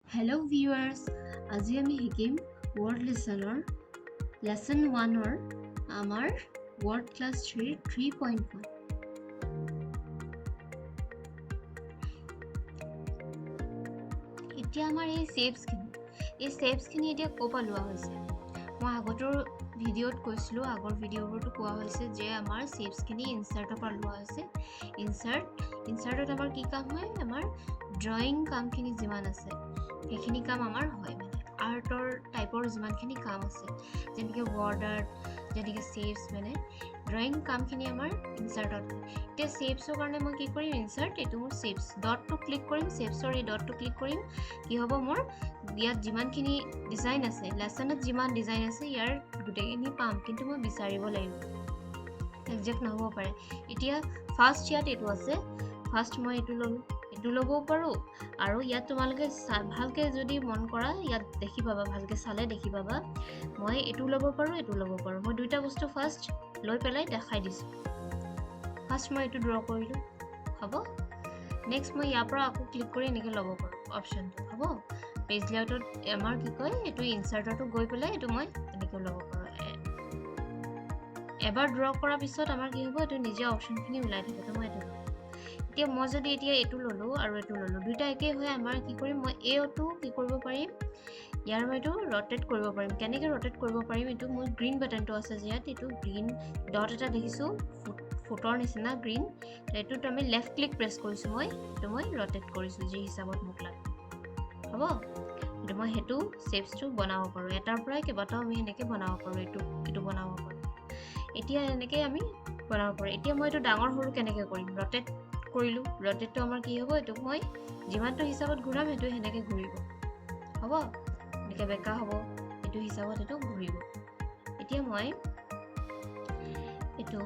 Hello viewers, আজি আমি শিকিম word listener lesson 1 আমাৰ word class 3 3.1 এতিয়া আমাৰ এই shapes খিনি এতিয়া কোপা লোৱা হৈছে মই আগতৰ ভিডিঅ'ত কৈছিলো আগৰ ভিডিঅ'বোৰটো কোৱা হৈছে যে আমাৰ shapes খিনি insert পৰা লোৱা হৈছে insertত আমাৰ কি কাম হয় আমাৰ drawing কামখিনি যিমান আছে সেইখিনি কাম আমাৰ হয় মানে আৰ্টৰ টাইপৰ যিমানখিনি কাম আছে যেনেকৈ বৰ্ডাৰ যেনেকৈ শেপছ মানে ড্ৰয়িং কামখিনি আমাৰ ইনচাৰ্টত এতিয়া শেপছৰ কাৰণে মই কি কৰিম ইনচাৰ্ট এইটো মোৰ শেপছ ডটটো ক্লিক কৰিম শেপছৰ এই ডটটো ক্লিক কৰিম কি হ'ব মোৰ ইয়াত যিমানখিনি ডিজাইন আছে লেসনত যিমান ডিজাইন আছে ইয়াৰ গোটেইখিনি পাম কিন্তু মই বিচাৰিব লাগিব একজেক্ট নহ'ব পাৰে এতিয়া ফাৰ্ষ্ট ইয়াত এইটো আছে ফাৰ্ষ্ট মই এইটো ল'লোঁ এইটো ল'ব পাৰো আৰু ইয়াত তোমালোকে ভালকে যদি মন কৰা ইয়াত দেখি পাবা ভালকে চালে দেখি পাবা মই এইটো ল'ব পাৰো মই দুইটা বস্তু ফাৰ্ষ্ট লৈ পেলাই দেখাই দিছো ফাৰ্ষ্ট মই এইটো ড্ৰ কৰিলো হ'ব নেক্সট মই ইয়াৰ পৰা আকৌ ক্লিক কৰি এনেকৈ ল'ব পাৰো অপশ্যনটো হ'ব পেজ লেআউটত আমাৰ কি কয় এইটো ইনচাৰ্টৰটো গৈ পেলাই এইটো মই এনেকৈ ল'ব পাৰো এবাৰ ড্ৰ কৰাৰ পিছত আমাৰ কি হ'ব এইটো নিজে অপশ্যনখিনি ওলাই থাকিব তো মই এইটো এতিয়া মই যদি এতিয়া এইটো ল'লো আৰু এইটো ল'লো দুইটা একেই হয় আমাৰ কি কৰিম মই এটো কি কৰিব পাৰিম ইয়াৰ মই এইটো ৰটেট কৰিব পাৰিম কেনেকৈ ৰটেট কৰিব পাৰিম এইটো মোৰ গ্ৰীণ বাটনটো আছে যে ইয়াত এইটো গ্ৰীণ ডট এটা দেখিছো ফুটৰ নিচিনা গ্ৰীণ এইটোত আমি লেফ্ট ক্লিক প্ৰেছ কৰিছোঁ এইটো মই ৰটেট কৰিছোঁ যি হিচাপত মোক লাগে হ'ব এইটো মই সেইটো শেপছটো বনাব পাৰোঁ এটাৰ পৰাই কেইবাটাও আমি এনেকৈ বনাব পাৰোঁ এইটো বনাব পাৰোঁ এতিয়া এনেকৈ আমি বনাব পাৰোঁ এতিয়া মই এইটো ডাঙৰ সৰু কেনেকৈ কৰিম ৰটেট কৰিলোঁ ৰটেটটো আমাৰ কি হ'ব এইটো মই যিমানটো হিচাপত ঘূৰাম সেইটো সেনেকৈ ঘূৰিব হ'ব এনেকৈ বেকা হ'ব এইটো হিচাপত এইটো ঘূৰিব এতিয়া মই এইটো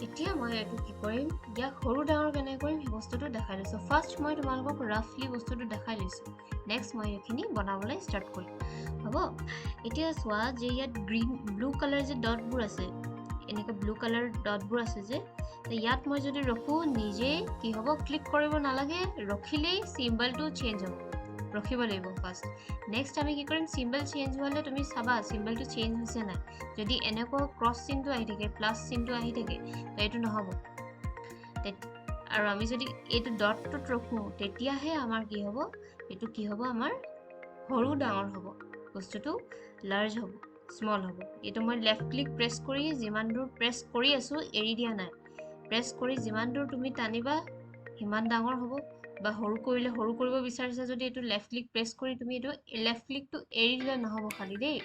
এতিয়া মই এইটো কি কৰিম ইয়াক সৰু ডাঙৰ কেনেকৈ কৰিম সেই বস্তুটো দেখাই লৈছোঁ ফাৰ্ষ্ট মই তোমালোকক ৰাফলি বস্তুটো দেখাই লৈছোঁ নেক্সট মই এইখিনি বনাবলৈ ষ্টাৰ্ট কৰিম হ'ব এতিয়া চোৱা যে ইয়াত গ্ৰীণ ব্লু কালাৰ যে ডটবোৰ আছে এনেকৈ ব্লু কালাৰ ডটবোৰ আছে যে ইয়াত মই যদি ৰখো নিজে কি হ'ব ক্লিক কৰিব নালাগে ৰখিলেই চিম্বলটো চেঞ্জ হ'ব ৰখিব লাগিব ফাৰ্ষ্ট নেক্সট আমি কি কৰিম চিম্বল চেঞ্জ হ'লে তুমি চাবা চিম্বলটো চেঞ্জ হৈছে নাই যদি এনেকুৱা ক্ৰছ চিনটো আহি থাকে প্লাছ চিনটো আহি থাকে এইটো নহ'ব আৰু আমি যদি এইটো ডটটোত ৰখো তেতিয়াহে আমাৰ কি হ'ব এইটো কি হ'ব আমাৰ সৰু ডাঙৰ হ'ব বস্তুটো লাৰ্জ হ'ব স্মল হ'ব এইটো মই লেফ্ট ক্লিক প্ৰেছ কৰি যিমান দূৰ প্ৰেছ কৰি আছো এৰি দিয়া নাই প্ৰেছ কৰি যিমান দূৰ তুমি টানিবা সিমান ডাঙৰ হ'ব বা সৰু কৰিলে সৰু কৰিব বিচাৰিছা যদি এইটো লেফ্ট ক্লিক প্ৰেছ কৰি তুমি এইটো লেফ্ট ক্লিকটো এৰি দিলে নহ'ব খালি দেই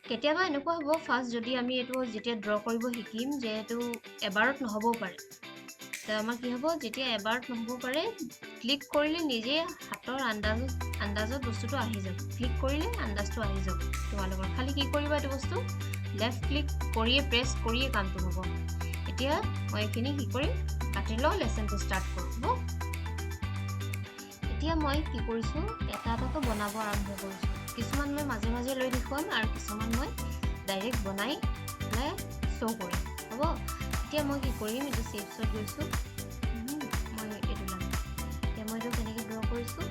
কেতিয়াবা এনেকুৱা হ'ব ফাৰ্ষ্ট যদি আমি এইটো যেতিয়া ড্ৰ কৰিব শিকিম যে এইটো এবাৰত নহ'বও পাৰে তো আমাৰ কি হ'ব যেতিয়া এবাৰত নহ'ব পাৰে ক্লিক কৰিলে নিজে হাতৰ আন্দাজত বস্তুটো আহি যাব ক্লিক কৰিলে আন্দাজটো আহি যাব তোমালোকৰ খালি কি কৰিবা এইটো বস্তু লেফ্ট ক্লিক কৰিয়ে প্ৰেছ কৰিয়ে কামটো হ'ব এতিয়া মই এইখিনি কি কৰিম কাটি লওঁ লেসনটো ষ্টাৰ্ট কৰোঁ এতিয়া মই কি কৰিছোঁ এটা এটাকৈ বনাব আৰম্ভ কৰিছোঁ কিছুমান মই মাজে মাজে লৈ দেখুৱাম আৰু কিছুমান মই ডাইৰেক্ট বনাই পেলাই শ্ব' কৰিম হ'ব এতিয়া মই কি কৰিম এইটো শেপছত গৈছোঁ মই এইটো ল'ম এতিয়া মই এইটো কেনেকৈ ড্ৰ কৰিছোঁ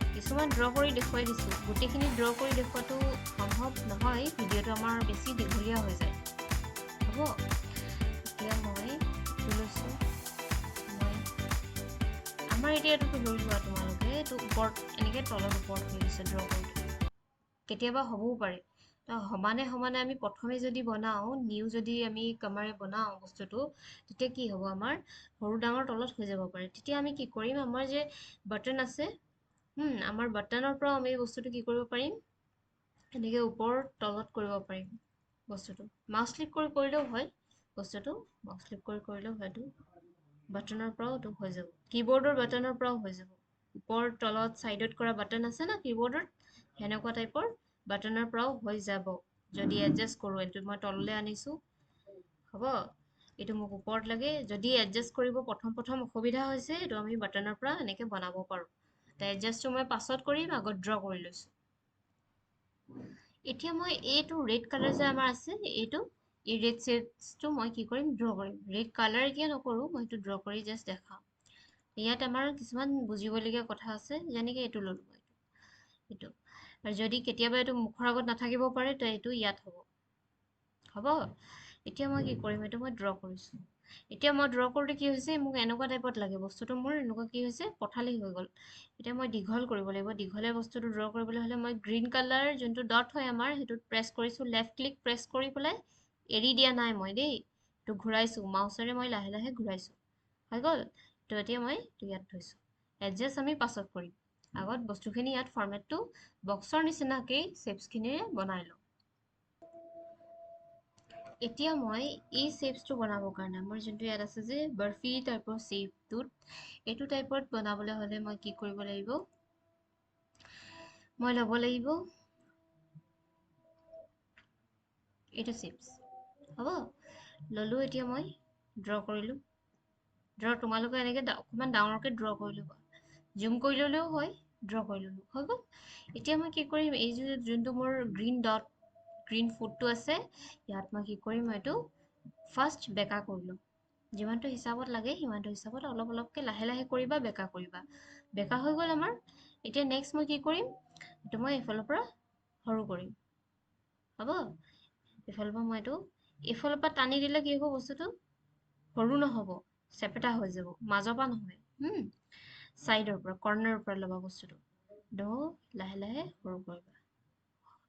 কিছুমান ড্ৰ কৰি দেখুৱাই দিছোঁ গোটেইখিনি ড্ৰ কৰি দেখুৱাটো সম্ভৱ নহয় ভিডিঅ'টো আমাৰ বেছি দীঘলীয়া হৈ যায় হ'ব এতিয়া মই এইটো লৈছোঁ আমাৰ এতিয়া এইটো ধৰি লোৱা তোমালোকে এইটো ওপৰত এনেকৈ তলত ওপৰত হৈ গৈছে ড্ৰ কৰোঁতে কেতিয়াবা হ'বও পাৰে সমানে সমানে আমি প্ৰথমে যদি বনাওঁ নিউ যদি আমি কামাৰে বনাওঁ বস্তুটো তেতিয়া কি হ'ব আমাৰ সৰু ডাঙৰ তলত হৈ যাব পাৰে তেতিয়া আমি কি কৰিম আমাৰ যে বাটন আছে আমাৰ বাটনৰ পৰা আমি বস্তুটো কি কৰিব পাৰিম এনেকৈ ওপৰত তলত কৰিব পাৰিম বস্তুটো মাউচ ক্লিক কৰি কৰিলেও হয় বস্তুটো মাউচ ক্লিক কৰি কৰিলেও হয়তো বাটনৰ পৰাও এইটো হৈ যাব কিবৰ্ডৰ বাটনৰ পৰাও হৈ যাব ওপৰ তলত সাইডত কৰা বাটন আছে না কিবৰ্ডৰ হেনেকুৱা টাইপৰ বাটনৰ পৰাও হৈ যাব যদি এডজাষ্ট কৰোঁ এইটো মই তললৈ আনিছোঁ হ'ব এইটো মোক ওপৰত লাগে যদি এডজাষ্ট কৰিব প্ৰথম অসুবিধা হৈছে এইটো আমি বাটনৰ পৰা এনেকৈ বনাব পাৰোঁ তো এডজাষ্টটো মই পাছত কৰিম আগত ড্ৰ কৰি লৈছোঁ এতিয়া মই এইটো ৰেড কালাৰ যে আমাৰ আছে এইটো এই ৰেড শেডছটো মই কি কৰিম ড্ৰ কৰিম ৰেড কালাৰ কিয় নকৰো মই এইটো ড্ৰ কৰি জাস্ট দেখাম ইয়াত আমাৰ কিছুমান বুজিবলগীয়া কথা আছে যেনেকৈ এইটো ললো মই এইটো আৰু যদি কেতিয়াবা এইটো মুখৰ আগত নাথাকিব পাৰে তো এইটো ইয়াত হ'ব এতিয়া মই কি কৰিম এইটো মই ড্ৰ কৰিছো এতিয়া মই ড্ৰ কৰোঁতে কি হৈছে মোক এনেকুৱা টাইপত লাগে বস্তুটো মোৰ এনেকুৱা কি হৈছে পঠালি হৈ গ'ল এতিয়া মই দীঘল কৰিব লাগিব দীঘলে বস্তুটো ড্ৰ কৰিবলৈ হ'লে মই গ্ৰীণ কালাৰ যোনটো ডট হয় আমাৰ সেইটোত প্ৰেছ কৰিছো লেফ্ট ক্লিক প্ৰেছ কৰি পেলাই এৰি দিয়া নাই মই দেই এইটো ঘূৰাইছো মাউচেৰে মই লাহে লাহে ঘূৰাইছো হৈ গ'ল তো এতিয়া মই ইয়াত থৈছো এডজাষ্ট আমি পাছত কৰিম আগত বস্তুখিনি ইয়াত ফৰমেটটো বক্সৰ নিচিনাকেই শেপছখিনিৰে বনাই লওঁ এতিয়া মই এই শেপছটো বনাবৰ কাৰণে মোৰ যোনটো ইয়াত আছে যে বাৰ্ফি টাইপৰ শেপটোত এইটো টাইপত বনাবলৈ হ'লে মই কি কৰিব লাগিব মই ল'ব লাগিব এইটো শেপছ হ'ব ললো এতিয়া মই ড্ৰ কৰিলো ড্ৰ তোমালোকে এনেকৈ অকণমান ডাঙৰকৈ ড্ৰ কৰি ল'বা জুম কৰি ল'লেও হয় ড্ৰ কৰি ল'লো হৈ গ'ল এতিয়া মই কি কৰিম এই যোনটো মোৰ গ্ৰীণ ফুডটো আছে ইয়াত মই কি কৰিম এইটো ফাৰ্ষ্ট বেকা কৰিলোঁ যিমানটো হিচাপত লাগে সিমানটো হিচাপত অলপ অলপকৈ লাহে লাহে কৰিবা বেকা হৈ গ'ল আমাৰ এতিয়া নেক্সট মই কি কৰিম এইটো মই এইফালৰ পৰা সৰু কৰিম হ'ব এইফালৰ পৰা মই এইফালৰ পৰা টানি দিলে কি হ'ব বস্তুটো সৰু নহ'ব চেপেটা হৈ যাব মাজৰ পৰা নহয় চাইডৰ পৰা কৰ্নাৰৰ পৰা ল'বা বস্তুটো লাহে লাহে সৰু কৰিবা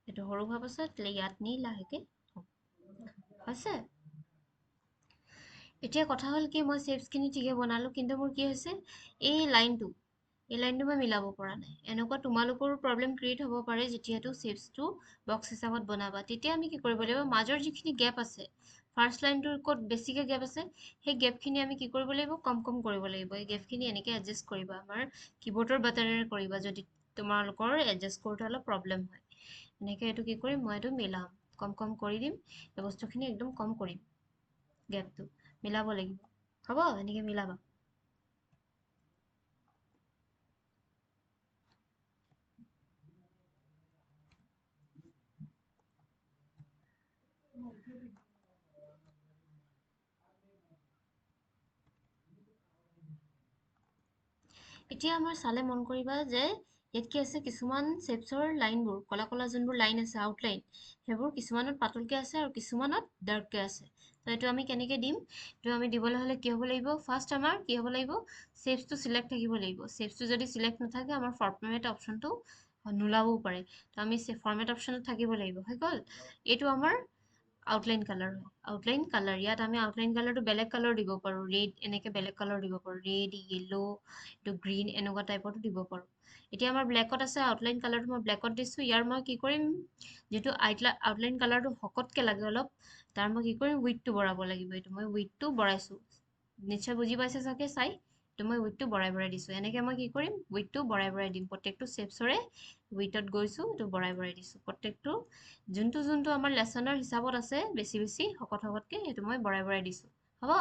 এইটো সৰু হোৱাৰ পাছত ইয়াত নি লাহেকে হৈছে এতিয়া কথা হ'ল কি মই শেপছখিনি ঠিকে বনালো কিন্তু মোৰ কি হৈছে এই লাইনটো মই মিলাব পৰা নাই এনেকুৱা তোমালোকৰো প্ৰব্লেম ক্ৰিয়েট হ'ব পাৰে যেতিয়াতো শেপছটো বক্স হিচাপত বনাবা তেতিয়া আমি কি কৰিব লাগিব মাজৰ যিখিনি গেপ আছে ফাৰ্ষ্ট লাইনটোৰ ক'ত বেছিকৈ গেপ আছে সেই গেপখিনি আমি কি কৰিব লাগিব কম কৰিব লাগিব এই গেপখিনি এনেকৈ এডজাষ্ট কৰিবা আমাৰ কিবৰ্ডৰ বাটনেৰে কৰিবা যদি তোমালোকৰ এডজাষ্ট কৰোঁতে অলপ প্ৰব্লেম হয় এনেকৈ এইটো কি কৰিম মই এইটো মিলাম কম কৰি দিম এই বস্তুখিনি একদম কম কৰিম গেপটো মিলাব লাগিব হ'ব এনেকৈ মিলাবা এতিয়া আমাৰ চালে মন কৰিবা যে ইয়াত কি আছে কিছুমান শেপছৰ লাইনবোৰ কলা কলা যোনবোৰ লাইন আছে আউটলাইন সেইবোৰ কিছুমানত পাতলকৈ আছে আৰু কিছুমানত ডাৰ্ককৈ আছে তো এইটো আমি কেনেকৈ দিম এইটো আমি দিবলৈ হ'লে কি হ'ব লাগিব ফাৰ্ষ্ট আমাৰ কি হ'ব লাগিব শেপছটো চিলেক্ট থাকিব লাগিব শেপছটো যদি চিলেক্ট নাথাকে আমাৰ ফৰমেট অপশ্যনটো নোলাবও পাৰে তো আমি ফৰমেট অপশ্যনত থাকিব লাগিব হৈ গ'ল এইটো আমাৰ আউটলাইন কালাৰ হয় আউটলাইন কালাৰ ইয়াত আমি আউটলাইন কালাৰটো বেলেগ কালাৰ দিব পাৰোঁ ৰেড এনেকৈ বেলেগ কালাৰ দিব পাৰোঁ ৰেড য়েল্লো এইটো গ্ৰীণ এনেকুৱা টাইপতো দিব পাৰোঁ এতিয়া আমাৰ ব্লেকত আছে আউটলাইন কালাৰটো মই ব্লেকত দিছোঁ ইয়াৰ মই কি কৰিম যিটো আউটলাইন কালাৰটো শকতকৈ লাগে অলপ তাৰ মই কি কৰিম উইডটো বঢ়াব লাগিব এইটো মই উইডটো বঢ়াইছোঁ নিশ্চয় বুজি পাইছে চাগে চাই তো মই উইডটো বঢ়াই দিছোঁ এনেকৈ মই কি কৰিম উইডটো বঢ়াই দিম প্ৰত্যেকটো শেপছৰে উইডত গৈছোঁ এইটো বঢ়াই দিছোঁ প্ৰত্যেকটো যোনটো আমাৰ লেচনৰ হিচাপত আছে বেছি শকতকৈ সেইটো মই বঢ়াই দিছোঁ হ'ব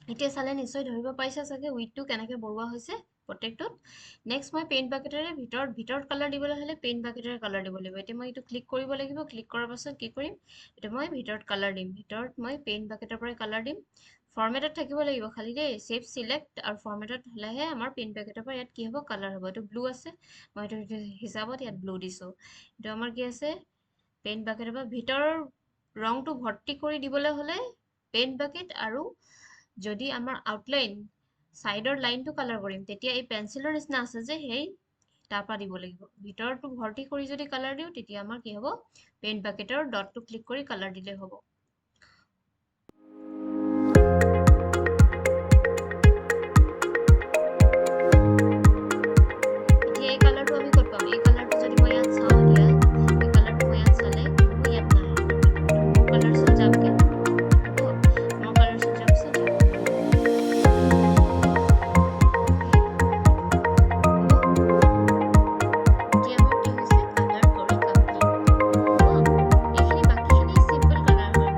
এতিয়া চালে নিশ্চয় ধৰিব পাৰিছা চাগে উইডটো কেনেকৈ বঢ়োৱা হৈছে প্ৰত্যেকটোত নেক্সট মই পেইণ্ট বাকেটেৰে ভিতৰত কালাৰ দিবলৈ হ'লে পেইণ্ট বাকেটেৰে কালাৰ দিব লাগিব এতিয়া মই এইটো ক্লিক কৰিব লাগিব ক্লিক কৰাৰ পাছত কি কৰিম এতিয়া মই ভিতৰত কালাৰ দিম ভিতৰত মই পেইণ্ট বাকেটৰ পৰাই কালাৰ দিম ফৰমেটত থাকিব লাগিব খালি দেই শেপ চিলেক্ট আৰু ফৰমেটত হ'লেহে আমাৰ পেইণ্ট বাকেটৰ পৰা ইয়াত কি হ'ব কালাৰ হ'ব এইটো ব্লু আছে মই এইটো হিচাপত ইয়াত ব্লু দিছোঁ এইটো আমাৰ কি আছে পেইণ্ট বাকেটৰ পৰা ভিতৰৰ ৰংটো ভৰ্তি কৰি দিবলৈ হ'লে পেইণ্ট বাকেট আৰু যদি আমাৰ আউটলাইন চাইডৰ লাইনটো কালাৰ কৰিম তেতিয়া এই পেঞ্চিলৰ নিচিনা আছে যে সেই তাৰ পৰা দিব লাগিব ভিতৰটো ভৰ্তি কৰি যদি কালাৰ দিওঁ তেতিয়া আমাৰ কি হ'ব পেইণ্ট বাকেটৰ ডটটো ক্লিক কৰি কালাৰ দিলে হ'ব এতিয়া এই কালাৰটো আমি ক'ত পাম এই কালাৰটো যদি মই ইয়াত চাওঁ এতিয়া এই কালাৰটো মই ইয়াত চালে ইয়াত নাহে মোৰ কালাৰছত যামগৈ মোৰ কালাৰছত যোৱাৰ পিছত ইয়াত এতিয়া আমাৰ কি হৈছে কালাৰ কৰি কমপ্লিট এইখিনি বাকীখিনি চিম্পল কালাৰ হয়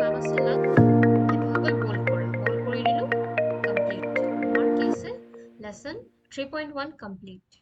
কাম আছে সেইটো হৈ গ'ল বল্ড কৰি দিলোঁ কমপ্লিট আমাৰ কি আছে লেচন 3.1 কমপ্লিট